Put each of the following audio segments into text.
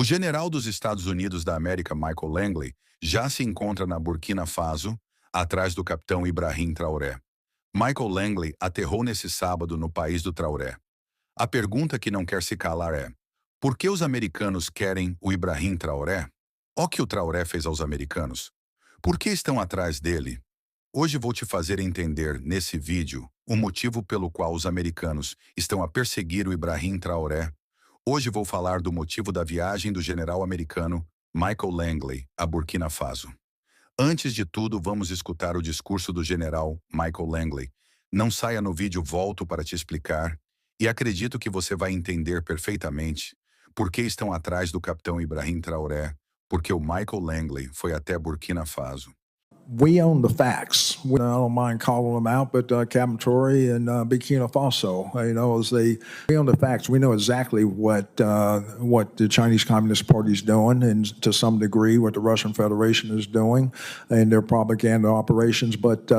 O general dos Estados Unidos da América, Michael Langley, já se encontra na Burkina Faso, atrás do capitão Ibrahim Traoré. Michael Langley aterrou nesse sábado no país do Traoré. A pergunta que não quer se calar é: por que os americanos querem o Ibrahim Traoré? O que o Traoré fez aos americanos? Por que estão atrás dele? Hoje vou te fazer entender, nesse vídeo, o motivo pelo qual os americanos estão a perseguir o Ibrahim Traoré. Hoje vou falar do motivo da viagem do general americano Michael Langley a Burkina Faso. Antes de tudo, vamos escutar o discurso do general Michael Langley. Não saia no vídeo, volto para te explicar, e acredito que você vai entender perfeitamente por que estão atrás do capitão Ibrahim Traoré, porque o Michael Langley foi até Burkina Faso. We own the facts. I don't mind calling them out, but Captain Traoré and Burkina Faso, we own the facts. We know exactly what the Chinese Communist Party is doing, and to some degree what the Russian Federation is doing, and their propaganda operations. But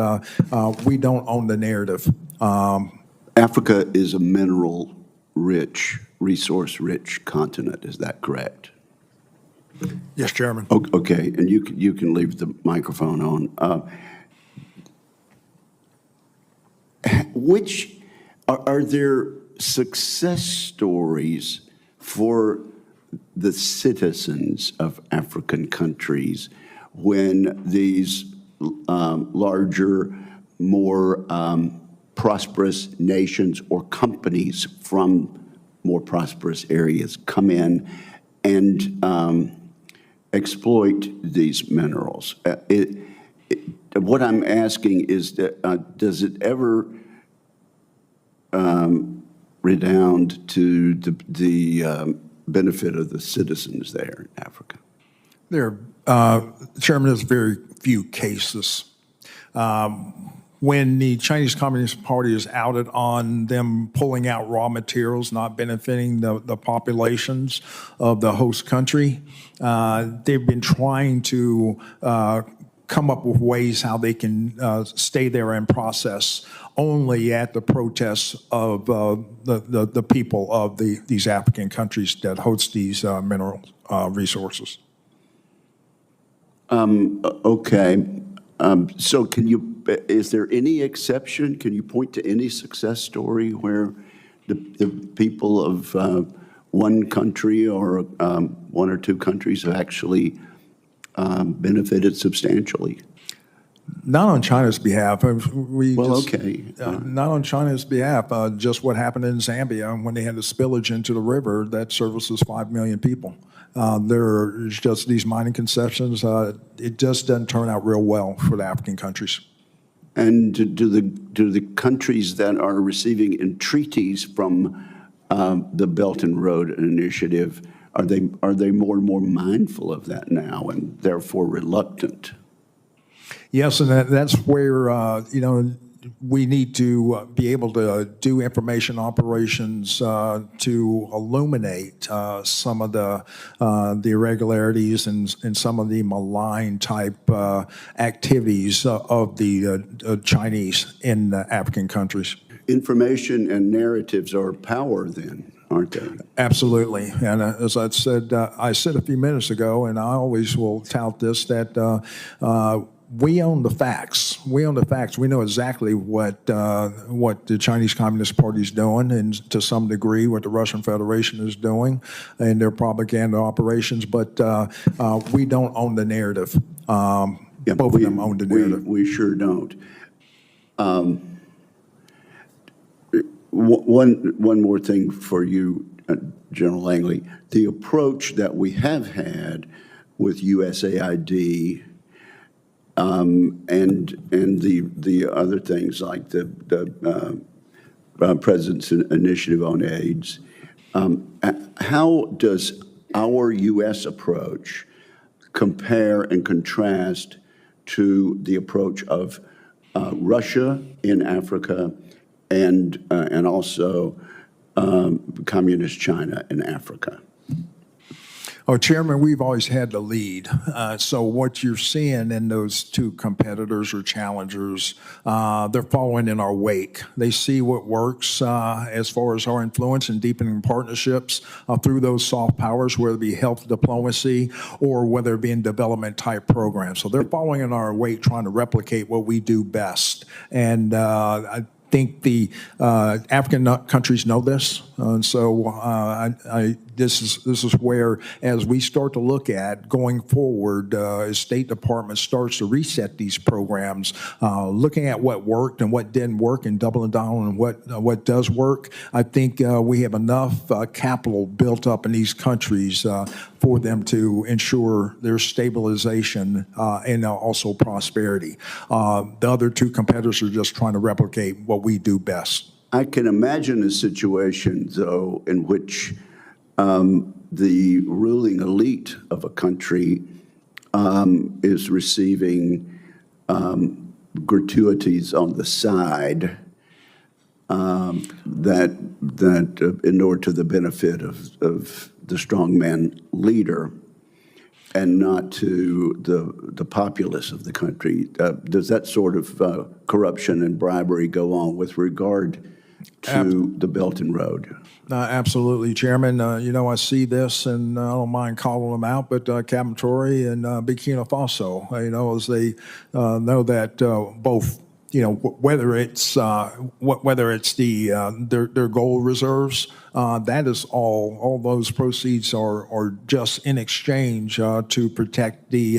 we don't own the narrative. Africa is a mineral-rich, resource-rich continent. Is that correct? Yes, Chairman. Okay, and you can leave the microphone on. Which are there success stories for the citizens of African countries when these larger, more prosperous nations or companies from more prosperous areas come in and exploit these minerals? What I'm asking is, does it ever redound to the benefit of the citizens there in Africa? Chairman, there's very few cases. When the Chinese Communist Party is outed on them pulling out raw materials, not benefiting the populations of the host country, they've been trying to come up with ways how they can stay there and process only at the protests of the people of these African countries that host these mineral resources. Okay. So is there any exception? Can you point to any success story where the people of one country or one or two countries have actually benefited substantially? Not on China's behalf. Not on China's behalf. Just what happened in Zambia when they had the spillage into the river that services 5 million people. There's just these mining concessions. It just doesn't turn out real well for the African countries. And do the countries that are receiving entreaties from the Belt and Road Initiative, are they more and more mindful of that now and therefore reluctant? Yes, and that's where we need to be able to do information operations to illuminate some of the irregularities and some of the malign type activities of the Chinese in the African countries. Information and narratives are power then, aren't they? Absolutely. And as I said a few minutes ago, and I always will tout this, that we own the facts. We own the facts. We know exactly what the Chinese Communist Party is doing, and to some degree what the Russian Federation is doing, and their propaganda operations. But we don't own the narrative. Both of them own the narrative. We sure don't. One more thing for you, General Langley. The approach that we have had with USAID and the other things like the President's Initiative on AIDS, how does our U.S. approach compare and contrast to the approach of Russia in Africa and also Communist China in Africa? Oh, Chairman, we've always had the lead. So what you're seeing in those two competitors or challengers, they're following in our wake. They see what works as far as our influence and deepening partnerships through those soft powers, whether it be health diplomacy or whether it be in development type programs. So they're following in our wake, trying to replicate what we do best. And I think the African countries know this, and so this is where, as we start to look at going forward, as State Department starts to reset these programs, looking at what worked and what didn't work, and doubling down on what does work. I think we have enough capital built up in these countries for them to ensure their stabilization and also prosperity. The other two competitors are just trying to replicate what we do best. I can imagine a situation, though, in which the ruling elite of a country is receiving gratuities on the side that inure to the benefit of the strongman leader and not to the populace of the country. Does that sort of corruption and bribery go on with regard to the Belt and Road? Absolutely, Chairman. I see this, and I don't mind calling them out, but Captain Traoré and Burkina Faso, as they know that both, whether it's their gold reserves, that is all those proceeds are just in exchange to protect the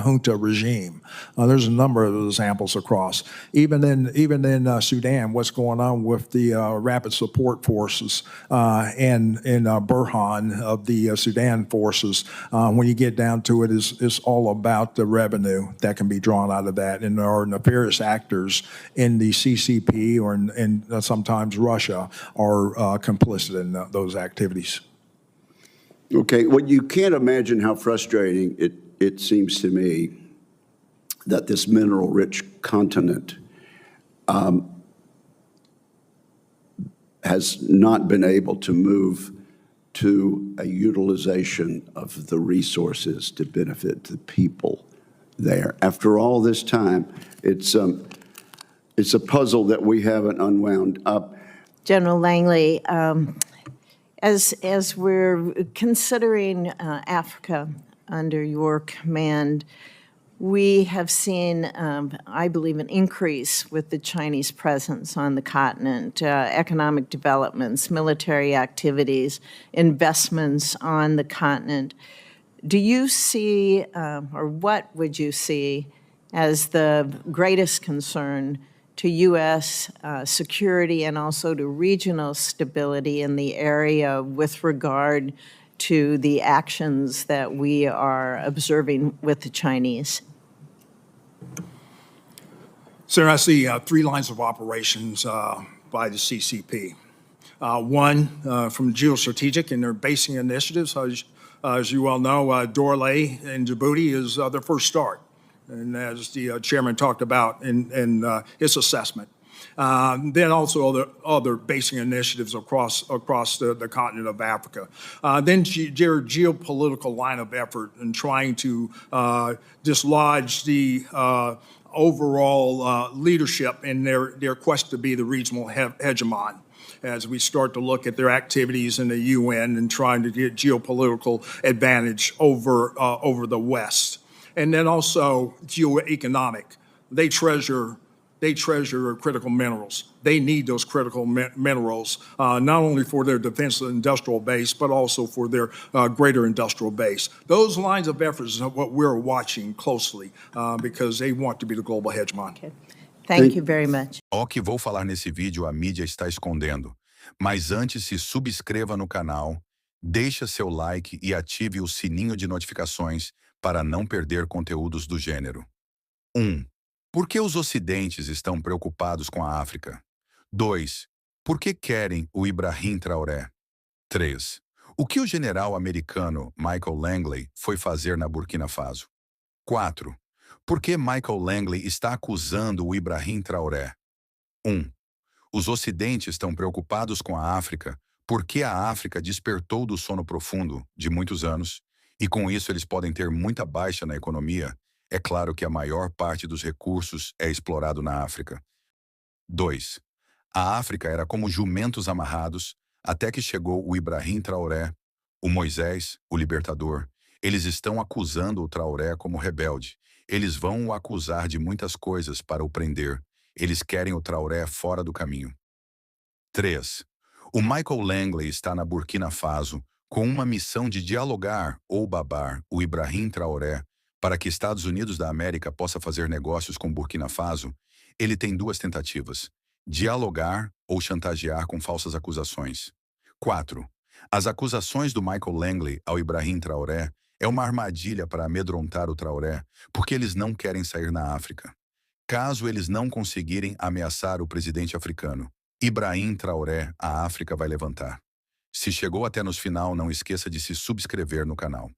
junta regime. There's a number of examples across. Even in Sudan, what's going on with the rapid support forces and Burhan of the Sudan forces, when you get down to it, is all about the revenue that can be drawn out of that. And there are nefarious actors in the CCP or in sometimes Russia are complicit in those activities. Okay, well, you can't imagine how frustrating it seems to me that this mineral-rich continent has not been able to move to a utilization of the resources to benefit the people there. After all this time, it's a puzzle that we haven't unwound up. General Langley, as we're considering Africa under your command, we have seen, I believe, an increase with the Chinese presence on the continent, economic developments, military activities, investments on the continent. Do you see, or what would you see as the greatest concern to U.S. security and also to regional stability in the area with regard to the actions that we are observing with the Chinese? Sir, I see three lines of operations by the CCP. One, from geostrategic and their basing initiatives. As you well know, Dorley in Djibouti is their first start. And as the chairman talked about in his assessment. Then also other basing initiatives across the continent of Africa. Then their geopolitical line of effort in trying to dislodge the overall leadership in their quest to be the regional hegemon, as we start to look at their activities in the UN and trying to get geopolitical advantage over the West. And then also geoeconomic. They treasure critical minerals. They need those critical minerals, not only for their defense industrial base, but also for their greater industrial base. Those lines of efforts are what we're watching closely because they want to be the global hegemon. Okay. Thank you very much. O que vou falar nesse vídeo a mídia está escondendo. Mas antes, se subscreva no canal, deixe seu like e ative o sininho de notificações para não perder conteúdos do gênero. 1. Por que os ocidentes estão preocupados com a África? 2. Por que querem o Ibrahim Traoré? 3. O que o general americano Michael Langley foi fazer na Burkina Faso? 4. Por que Michael Langley está acusando o Ibrahim Traoré? 1. Os ocidentes estão preocupados com a África porque a África despertou do sono profundo de muitos anos E com isso eles podem ter muita baixa na economia. É claro que a maior parte dos recursos é explorado na África. 2. A África era como jumentos amarrados, até que chegou o Ibrahim Traoré, o Moisés, o libertador. Eles estão acusando o Traoré como rebelde. Eles vão o acusar de muitas coisas para o prender. Eles querem o Traoré fora do caminho. 3. O Michael Langley está na Burkina Faso com uma missão de dialogar ou babar o Ibrahim Traoré para que Estados Unidos da América possa fazer negócios com Burkina Faso. Ele tem duas tentativas: dialogar ou chantagear com falsas acusações. 4. As acusações do Michael Langley ao Ibrahim Traoré é uma armadilha para amedrontar o Traoré, porque eles não querem sair na África. Caso eles não conseguirem ameaçar o presidente africano, Ibrahim Traoré, a África vai levantar. Se chegou até nos final, não esqueça de se subscrever no canal.